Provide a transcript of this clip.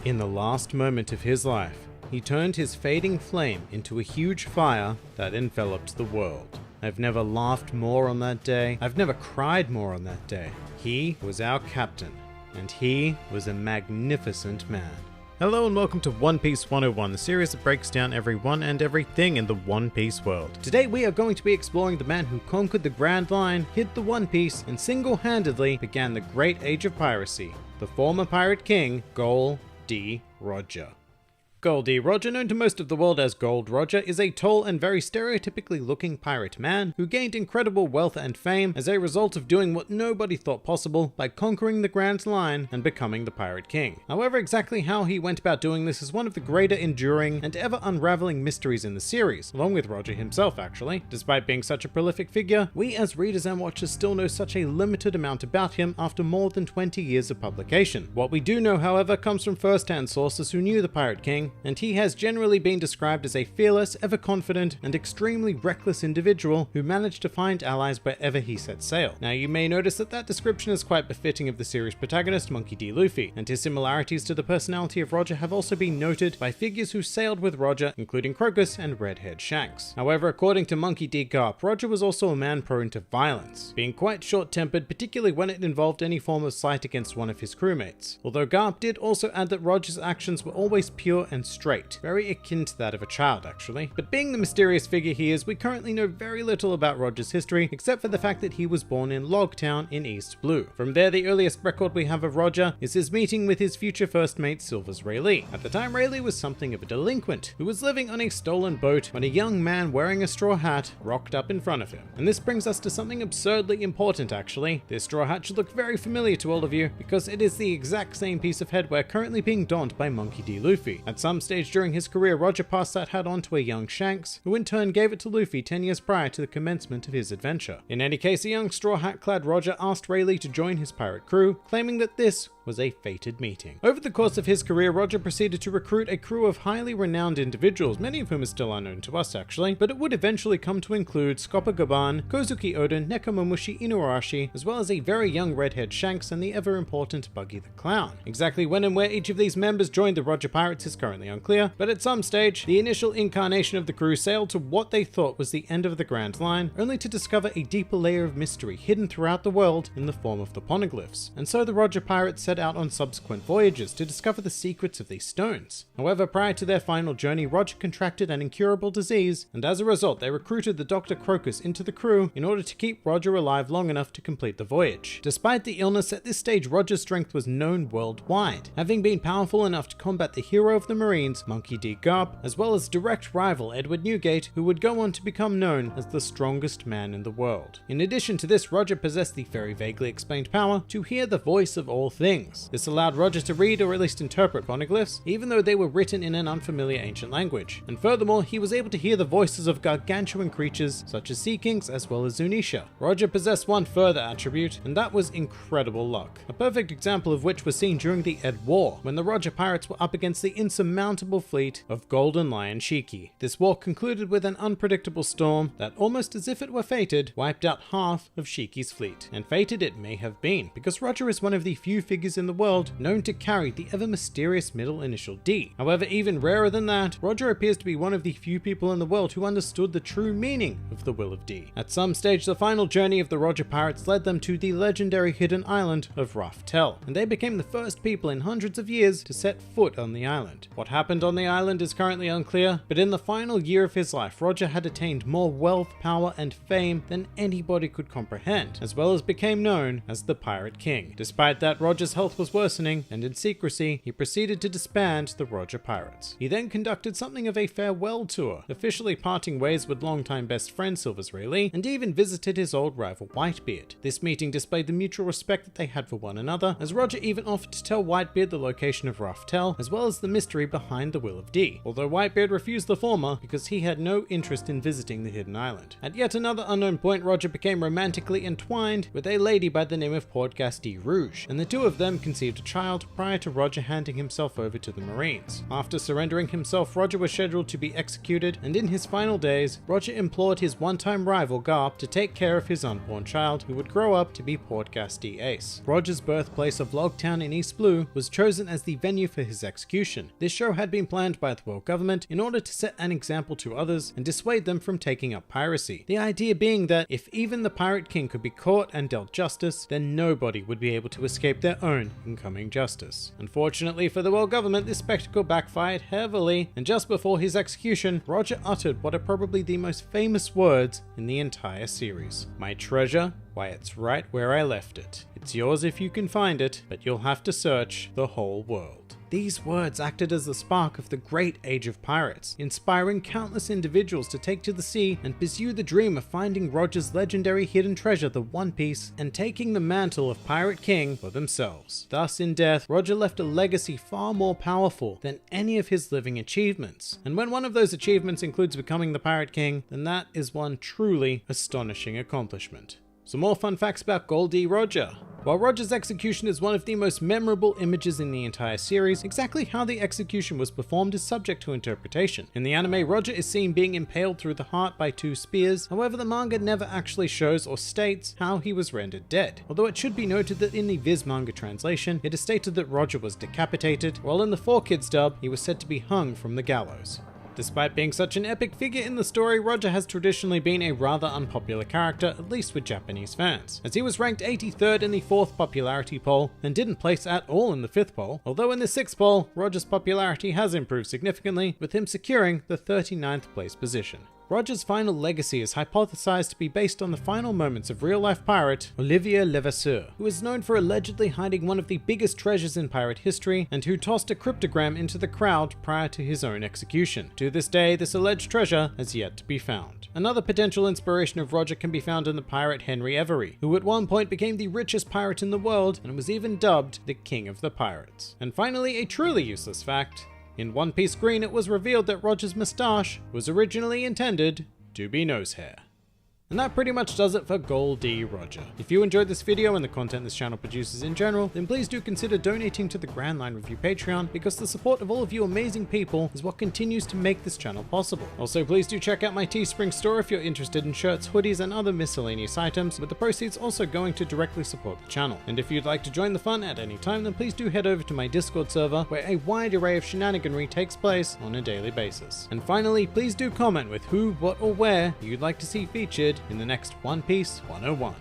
In the last moment of his life, he turned his fading flame into a huge fire that enveloped the world. I've never laughed more on that day. I've never cried more on that day. He was our captain, and he was a magnificent man. Hello and welcome to One Piece 101, the series that breaks down everyone and everything in the One Piece world. Today we are going to be exploring the man who conquered the Grand Line, hid the One Piece, and single-handedly began the Great Age of Piracy, the former Pirate King, Gol D. Roger. Gol D. Roger, known to most of the world as Gold Roger, is a tall and very stereotypically looking pirate man who gained incredible wealth and fame as a result of doing what nobody thought possible by conquering the Grand Line and becoming the Pirate King. However, exactly how he went about doing this is one of the greater enduring and ever unraveling mysteries in the series, along with Roger himself actually. Despite being such a prolific figure, we as readers and watchers still know such a limited amount about him after more than 20 years of publication. What we do know, however, comes from first-hand sources who knew the Pirate King, and he has generally been described as a fearless, ever-confident, and extremely reckless individual who managed to find allies wherever he set sail. Now, you may notice that description is quite befitting of the series protagonist, Monkey D. Luffy, and his similarities to the personality of Roger have also been noted by figures who sailed with Roger, including Crocus and Red-Haired Shanks. However, according to Monkey D. Garp, Roger was also a man prone to violence, being quite short-tempered, particularly when it involved any form of slight against one of his crewmates. Although Garp did also add that Roger's actions were always pure and straight, very akin to that of a child actually. But being the mysterious figure he is, we currently know very little about Roger's history, except for the fact that he was born in Logtown in East Blue. From there, the earliest record we have of Roger is his meeting with his future first mate, Silvers Rayleigh. At the time, Rayleigh was something of a delinquent, who was living on a stolen boat when a young man wearing a straw hat rocked up in front of him. And this brings us to something absurdly important actually. This straw hat should look very familiar to all of you, because it is the exact same piece of headwear currently being donned by Monkey D. Luffy. At some stage during his career, Roger passed that hat on to a young Shanks, who in turn gave it to Luffy 10 years prior to the commencement of his adventure. In any case, a young straw hat-clad Roger asked Rayleigh to join his pirate crew, claiming that this was a fated meeting. Over the course of his career, Roger proceeded to recruit a crew of highly renowned individuals, many of whom are still unknown to us actually, but it would eventually come to include Scopper Gaban, Kozuki Oden, Nekomamushi Inuarashi, as well as a very young red-haired Shanks and the ever-important Buggy the Clown. Exactly when and where each of these members joined the Roger Pirates is currently unclear, but at some stage, the initial incarnation of the crew sailed to what they thought was the end of the Grand Line, only to discover a deeper layer of mystery hidden throughout the world in the form of the poneglyphs. And so the Roger Pirates set out on subsequent voyages to discover the secrets of these stones. However, prior to their final journey, Roger contracted an incurable disease, and as a result, they recruited the Dr. Crocus into the crew in order to keep Roger alive long enough to complete the voyage. Despite the illness, at this stage, Roger's strength was known worldwide, having been powerful enough to combat the hero of the Marines, Monkey D. Garp, as well as direct rival Edward Newgate, who would go on to become known as the strongest man in the world. In addition to this, Roger possessed the very vaguely explained power to hear the voice of all things. This allowed Roger to read or at least interpret poneglyphs, even though they were written in an unfamiliar ancient language. And furthermore, he was able to hear the voices of gargantuan creatures such as Sea Kings as well as Zunisha. Roger possessed one further attribute, and that was incredible luck. A perfect example of which was seen during the Ed War, when the Roger Pirates were up against the insurmountable fleet of Golden Lion Shiki. This war concluded with an unpredictable storm that, almost as if it were fated, wiped out half of Shiki's fleet. And fated it may have been, because Roger is one of the few figures in the world known to carry the ever mysterious middle initial D. However, even rarer than that, Roger appears to be one of the few people in the world who understood the true meaning of the Will of D. At some stage, the final journey of the Roger Pirates led them to the legendary hidden island of Raftel, and they became the first people in hundreds of years to set foot on the island. What happened on the island is currently unclear, but in the final year of his life, Roger had attained more wealth, power, and fame than anybody could comprehend, as well as became known as the Pirate King. Despite that, Roger's health was worsening, and in secrecy, he proceeded to disband the Roger Pirates. He then conducted something of a farewell tour, officially parting ways with longtime best friend Silvers Rayleigh, and even visited his old rival Whitebeard. This meeting displayed the mutual respect that they had for one another, as Roger even offered to tell Whitebeard the location of Raftel, as well as the mystery behind behind the will of D, although Whitebeard refused the former because he had no interest in visiting the hidden island. At yet another unknown point, Roger became romantically entwined with a lady by the name of Port-Gas D Rouge, and the two of them conceived a child prior to Roger handing himself over to the Marines. After surrendering himself, Roger was scheduled to be executed, and in his final days, Roger implored his one-time rival Garp to take care of his unborn child, who would grow up to be Port-Gas D Ace. Roger's birthplace of Logtown in East Blue was chosen as the venue for his execution. This show had been planned by the world government in order to set an example to others and dissuade them from taking up piracy. The idea being that if even the Pirate King could be caught and dealt justice, then nobody would be able to escape their own incoming justice. Unfortunately for the world government, this spectacle backfired heavily, and just before his execution, Roger uttered what are probably the most famous words in the entire series. "My treasure? Why, it's right where I left it. It's yours if you can find it, but you'll have to search the whole world." These words acted as the spark of the great age of pirates, inspiring countless individuals to take to the sea and pursue the dream of finding Roger's legendary hidden treasure, the One Piece, and taking the mantle of Pirate King for themselves. Thus, in death, Roger left a legacy far more powerful than any of his living achievements. And when one of those achievements includes becoming the Pirate King, then that is one truly astonishing accomplishment. Some more fun facts about Gol D. Roger. While Roger's execution is one of the most memorable images in the entire series, exactly how the execution was performed is subject to interpretation. In the anime, Roger is seen being impaled through the heart by 2 spears, however the manga never actually shows or states how he was rendered dead. Although it should be noted that in the Viz manga translation, it is stated that Roger was decapitated, while in the 4Kids dub, he was said to be hung from the gallows. Despite being such an epic figure in the story, Roger has traditionally been a rather unpopular character, at least with Japanese fans, as he was ranked 83rd in the 4th popularity poll and didn't place at all in the 5th poll, although in the 6th poll, Roger's popularity has improved significantly, with him securing the 39th place position. Roger's final legacy is hypothesized to be based on the final moments of real-life pirate Olivier Levasseur, who is known for allegedly hiding one of the biggest treasures in pirate history and who tossed a cryptogram into the crowd prior to his own execution. To this day, this alleged treasure has yet to be found. Another potential inspiration of Roger can be found in the pirate Henry Every, who at one point became the richest pirate in the world and was even dubbed the King of the Pirates. And finally, a truly useless fact. In One Piece Green, it was revealed that Roger's moustache was originally intended to be nose hair. And that pretty much does it for Gol D. Roger. If you enjoyed this video and the content this channel produces in general, then please do consider donating to the Grand Line Review Patreon, because the support of all of you amazing people is what continues to make this channel possible. Also, please do check out my Teespring store if you're interested in shirts, hoodies, and other miscellaneous items, with the proceeds also going to directly support the channel. And if you'd like to join the fun at any time, then please do head over to my Discord server, where a wide array of shenaniganry takes place on a daily basis. And finally, please do comment with who, what, or where you'd like to see featured in the next One Piece 101.